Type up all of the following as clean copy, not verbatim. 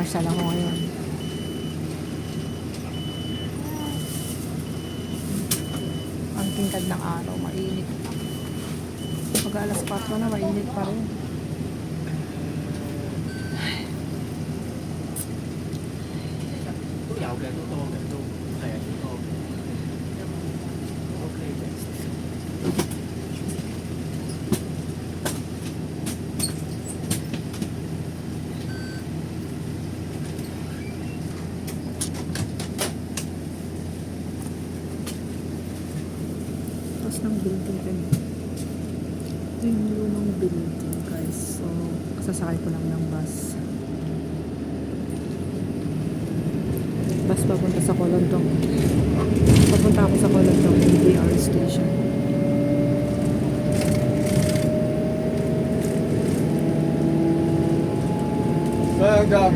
Mamamasyal ako ngayon. Ang tingkad ng araw, mainit pa. Pag alas 4 na, mainit pa rin. Tapos ng building kami. Ito yung lumang building guys. So, kasasakay ko lang ng bus. Bus papunta sa Colondong. Papunta ako sa Colondong MTR station.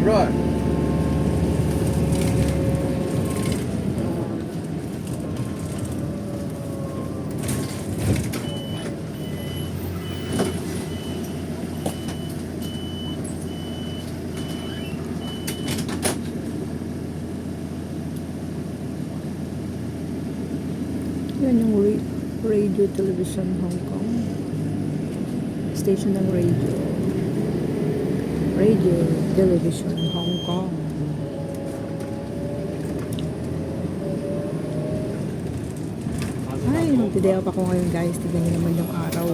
Right. Yan yung Radio Television Hong Kong. Station ng radio. Radio Television Hong Kong. Ay, magdidayo pa ko ngayon guys. Tignan nyo naman yung araw.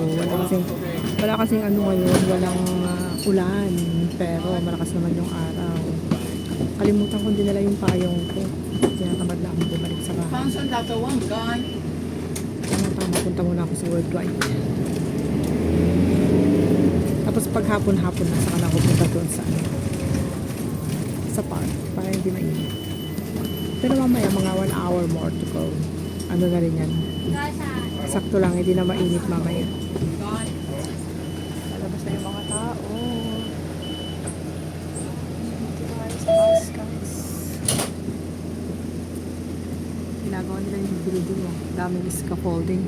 Wala kasing ano ngayon. Walang ulan. Pero malakas naman yung araw. Kalimutan ko din nila yung payong ko. Tinatamad na akong bumalik sa bahay. Punta muna ako sa Worldwide. Tapos pag hapon-hapon na saka na ako punta doon sa park para hindi mainit. Pero mamaya mga 1 hour more to go. Ano na rin yan. Sakto lang, hindi na mainit mamaya. Lalabas na yung mga tao. Ginagawa nila yung building mo. Daming scaffolding.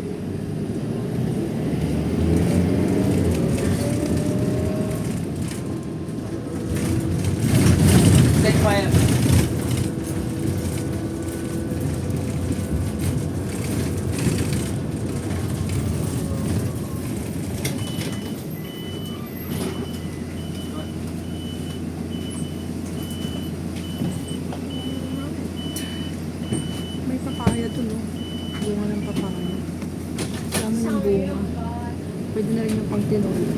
May papaya to, no? Bunga ng papaya. Dami ng bunga. Pwede na rin yung pang tinola.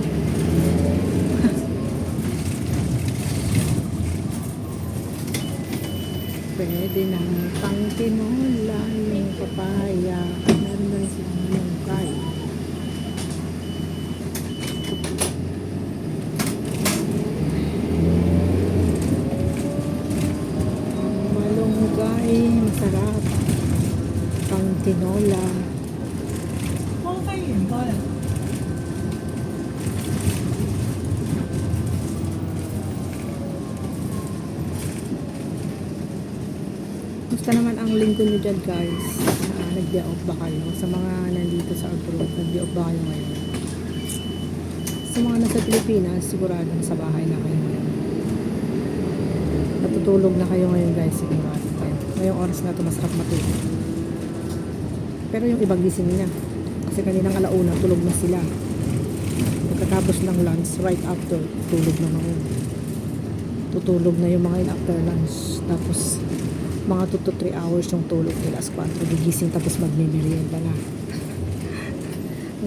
Pwede na pang tinola yung papaya. Meron na rin silang malunggay. Malunggay, masarap. Pang tinola. Okay yun, kaya. Gusto naman ang linggo nyo dyan guys. Nag-day off ba kayo? Sa mga nandito sa abroad, nag-day off ba kayo ngayon? Sa mga nasa Pilipinas, sigurado sa bahay na kayo ngayon. Natutulog na kayo ngayon guys, sigurado kayo. Ngayong oras na ito, masarap matulog. Pero yung ibang gising na. Kasi kaninang alauna, tulog na sila. Pagkatapos ng lunch, right after, tulog na ngayon. Tutulog na yung mga yun after lunch. Tapos, mga 2 to 3 hours yung tulog nila. As 4, gigising tapos magmimerienda na.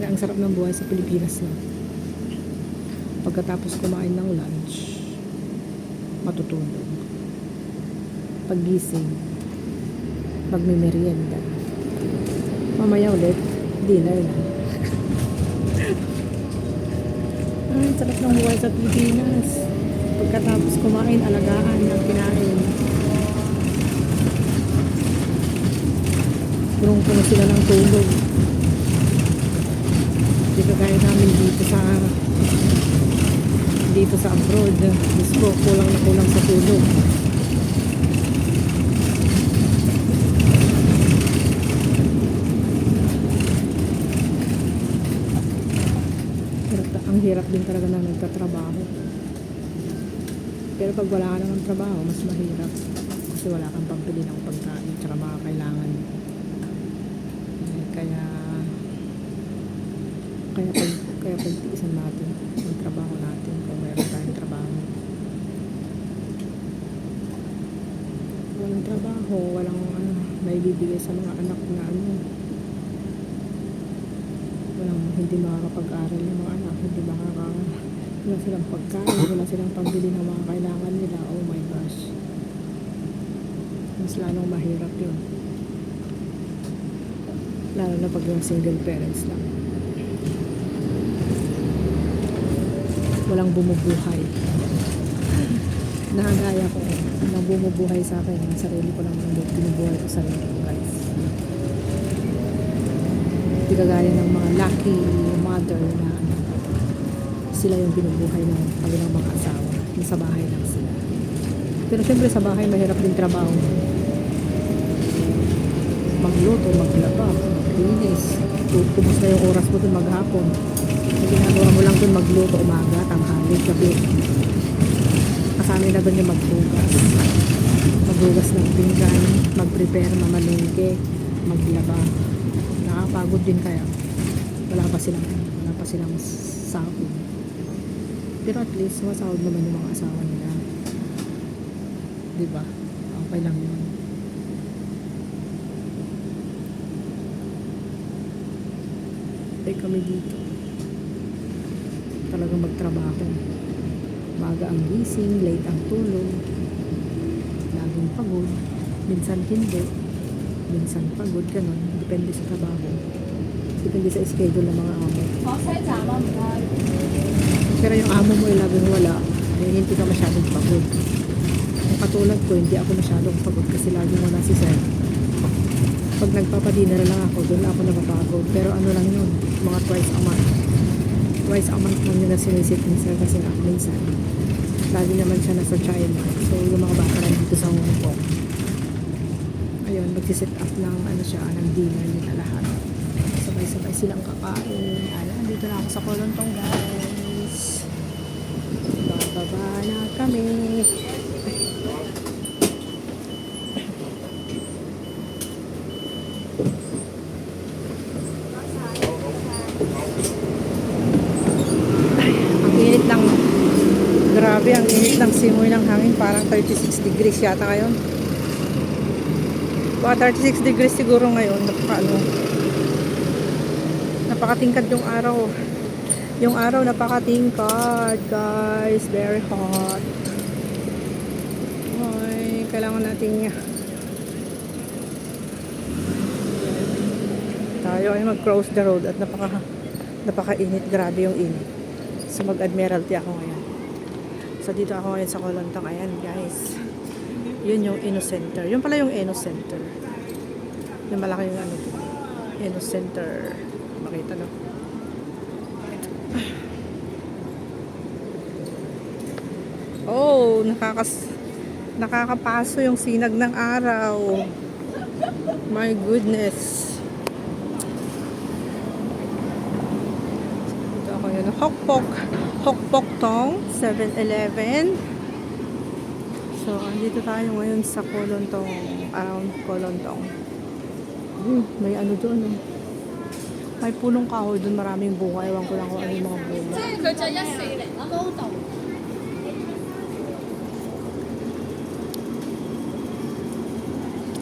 Ang sarap ng buhay sa Pilipinas na. Pagkatapos kumain ng lunch, matutulog. Paggising, magmimerienda. Mamaya ulit, dinner na. Ay, sarap ng buhay sa Pilipinas. Pagkatapos kumain, alagaan ng kinain. Punong-puno sila ng tulog. Dito kaya namin dito sa abroad. Diyos ko, kulang na kulang sa tulog. Ang hirap din talaga na nagtatrabaho. Pero pag wala ka ng trabaho, mas mahirap. Kasi wala kang pagbili ng pagkain tsaka mga kailangan. Kaya pagtiisan natin ang trabaho natin kung meron tayong trabaho. Walang trabaho, walang may bibigay sa mga anak na walang, hindi makakapag-aral yung mga anak, wala silang pagkain, wala silang pambili ng mga kailangan nila. Oh my gosh, mas lalong mahirap yun, lalo na pag yung single parents lang, walang bumubuhay. Nakagaya ko, walang bumubuhay sa akin, ang sarili ko lang binubuhay ko sarili ko, guys. Hindi kagaya ng mga lucky mother na sila yung binubuhay ng kanilang mga asawa, nasa bahay lang sila. Pero syempre sa bahay mahirap din trabaho, magluto, maglaba, maglinis, kubos na yung oras mo dun maghapon. Ang ginagawa mo lang dun magluto umaga, tanghali, gabi. Kasama na dun yung maghugas ng pinggan, mag-prepare, mamalengke, maglaba. Nakapagod din kaya wala pa silang sahod. Pero at least masahod naman yung mga asawa nila, diba? Okay lang yun. Kami dito talagang magtrabaho, maga ang gising, late ang tulog, laging pagod, minsan hindi, minsan pagod, ganun, depende sa trabaho, depende sa schedule ng mga amo. Pero yung amo mo ay laging wala, ay hindi ka masyadong pagod. Kung katulad ko, hindi ako masyadong pagod kasi laging wala si sir. Pag nagpapadinner lang ako, doon ako napapagod. Pero ano lang yun, mga twice a month lang yun na sinisit ni sir kasi nga minsan lagi naman siya nasa China, so yung mga bata lang dito sa Hong Kong, ayun, magsiset up ng siya, ng dinner nila lahat, sabay-sabay silang kakain. Dito na ako sa Kolontong, guys, bababa na kami. Grabe, ang init ng simoy ng hangin, parang 36 degrees yata ngayon. Baka 36 degrees siguro ngayon. Napakatingkad yung araw. Yung araw napakatingkad, guys. Very hot. Ay, kailangan natin tayo ay mag-cross the road at napaka-init. Grabe yung init. So mag-Admiralty ako ngayon. So dito ako ngayon sa Kolontong. Ayan, guys, yun yung Eno Center. Yun pala yung Eno Center, yung malaki yung Eno Center. Makita no? Oh, nakakapaso yung sinag ng araw. My goodness. Dito ako yun. Hokpok Tong 7-Eleven. So, andito tayo ngayon sa Kolontong, around Kolontong. May doon. May punong kahoy doon, maraming bunga. Ewan ko lang kung ano yung mga bunga.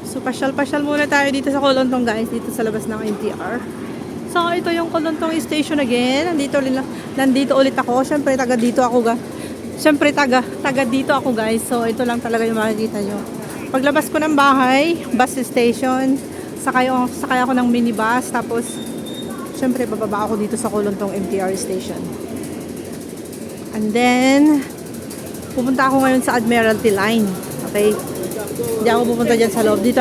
So, pasyal-pasyal muna tayo dito sa Kolontong, guys. Dito sa labas ng MTR. So, ito yung Kolontong station again. Nandito ulit ako. Siyempre, taga dito ako guys. So, ito lang talaga yung makikita nyo. Paglabas ko ng bahay, bus station, sakay ako ng minibus. Tapos, siyempre, bababa ako dito sa Kolontong MTR station. And then, pupunta ako ngayon sa Admiralty line. Okay? Hindi ako pupunta dyan sa loob. Dito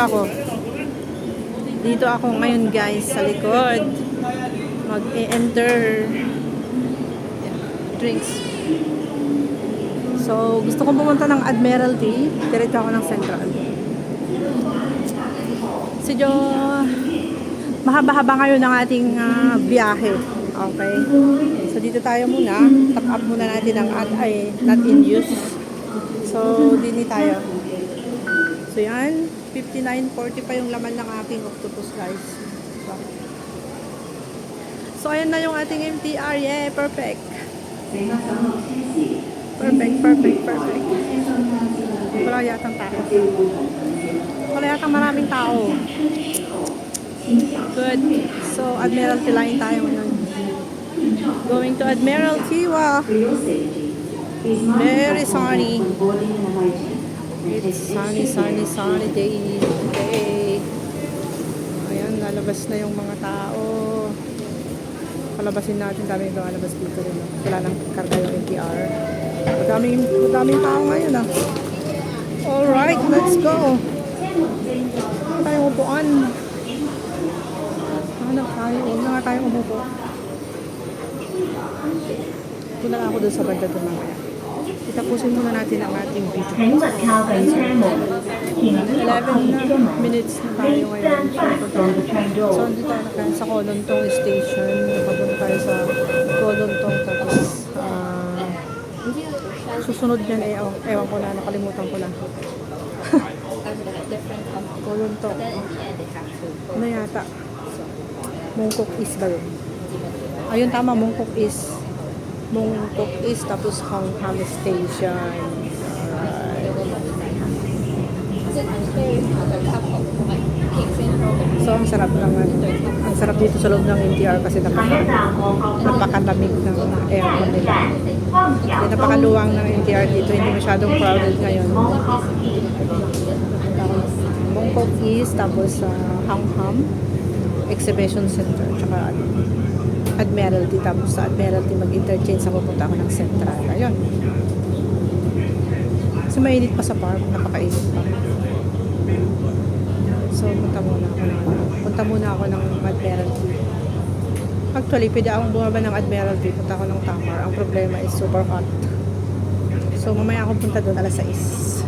ako ngayon, guys, sa likod. Mag-enter drinks. So, gusto kong pumunta ng Admiralty. Diretso ako ng Central. Medyo mahaba-haba ngayon ang ating biyahe. Okay? So, dito tayo muna. Top up muna natin ang not in use. So, dini tayo. So, yan. 59.40 pa yung laman ng aking octopus, guys. So, ayan na yung ating MTR. Yeah, perfect. Perfect. Wala yatang tao. Wala yatang maraming tao. Good. So, Admiralty Line tayo ngayon. Going to Admiralty. Wow. Very sunny. It's sunny day. Ayan, lalabas na yung mga tao. Palabasin natin, daming lalabas dito rin. Wala nang karga yung MTR. Madaming tao ngayon ah. Alright, let's go. Ano tayong upuan? Hanap tayo. Huwag na nga tayong umupo. Punta na ako dun sa banda dun mamaya. Itapusin muna natin ang ating video. 11 minutes na tayo ngayon. So, andito tayo na kayo sa Kolontong Station. Papunta tayo sa Kolontong. Tapos, susunod yan, ewan ko na, nakalimutan ko na. Kolontong. Ano yata? Mongkok East ba yun? Ayun, tama, Mongkok East. Mongkok East, tapos Hangham Station. So, ang sarap naman. Ang sarap dito sa loob ng MTR kasi napakalamig ng aircon nila. Napakaluwang ng MTR dito. Hindi masyadong crowded ngayon. Mongkok East, tapos Hangham Exhibition Center, tsaka Admiralty. Tapos sa Admiralty mag-interchange ako, punta ako ng Central. Ayun. Kasi mainit pa sa park. Napakainit pa. So, punta muna ako ng Admiralty. Actually, pwede akong bumaba ng Admiralty. Punta ako ng Tamar. Ang problema is super hot. So, mamaya ako punta doon alas 6.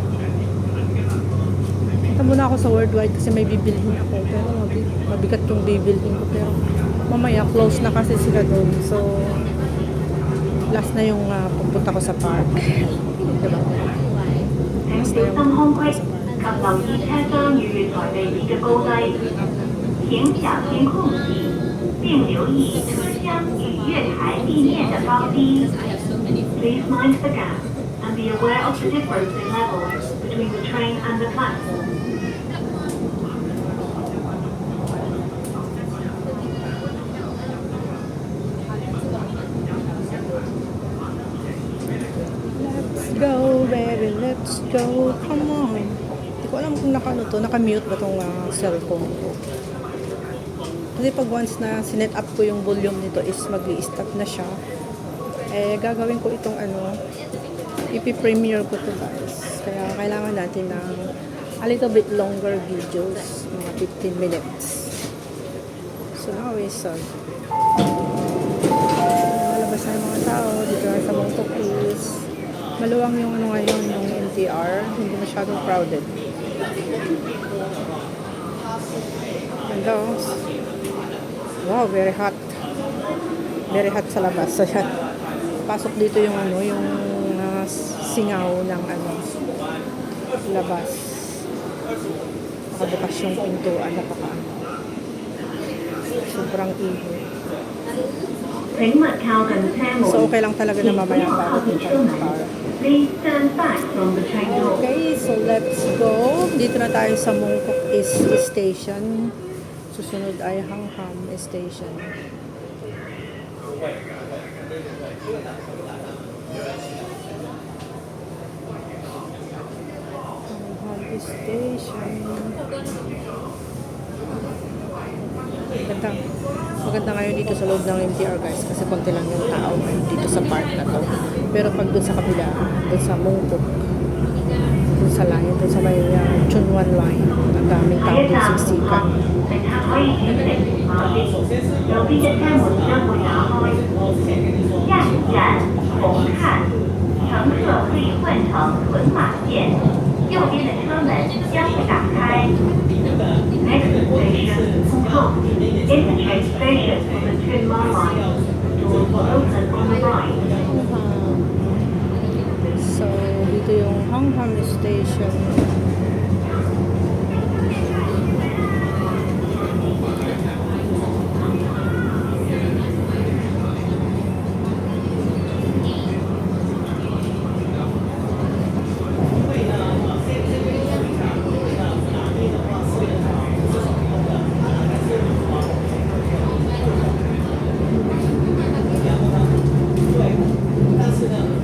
Punta muna ako sa Worldwide kasi may bibilhin ako. Pero mabigat yung bibilhin ko. Pero mamaya, close na kasi sila doon. So, last na yung pupunta ko sa park. Diba? Last na yung pupunta ko sa park. 及留意車廂與台地面嘅高低，請小心空隙，並留意車廂與月台地面嘅高低。Please mind the gap and be aware of the difference in levels between the train and the platform. Let's go, baby, let's go. Come on. Hindi ko alam kung naka-mute ba tong cellphone ko. Kasi pag once na sinet up ko yung volume nito is mag-i-stop na siya. Eh, gagawin ko itong ipi-premiere ko to guys. Kaya kailangan natin ng a little bit longer videos, mga 15 minutes. So now is malabas na yung mga tao dito sa Mongkok East. Maluwang yung ngayon, yung MTR, hindi masyadong crowded. Hello. Wow, very hot. Very hot sa labas. So, yan. Pasok dito yung yung singaw ng labas. Nakabukas yung pintuan, sobrang iho. So, okay lang talaga na mamaya bago punta ng car. Okay, so let's go. Dito na tayo sa Mongkok East Station. Susunod ay Hangham Station. Hangham Station. Maganda ngayon dito sa loob ng MTR guys kasi konti lang yung tao dito sa park na to. Pero pag doon sa kabila, doon sa Mongkok, doon sa line, doon sa may Chunwan line, ang daming tao doon siksikan. Next station, Hong Interchange station on the Chunma line. Doors will open on the right. So, So, dito yung Hongham Station.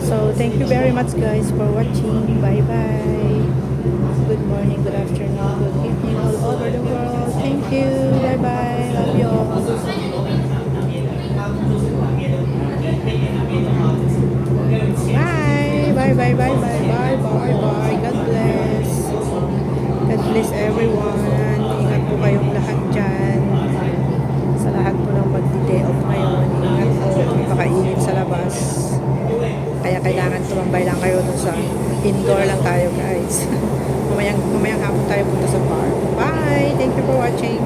So, thank you very much guys for watching. Bye-bye. Good morning, good afternoon, good evening all over the world. Thank you. Bye-bye. Love you all. Bye. Bye, bye, bye, bye, bye, bye, bye. God bless. God bless everyone. Ingat po kayong lahat dyan. Sa lahat po ng mag-day off ngayon. Ingat po. Napakainit sa labas. Kaya kailangan tumambay lang kayo dun sa indoor lang tayo guys. Mamayang hapon tayo punta sa bar. Bye! Thank you for watching.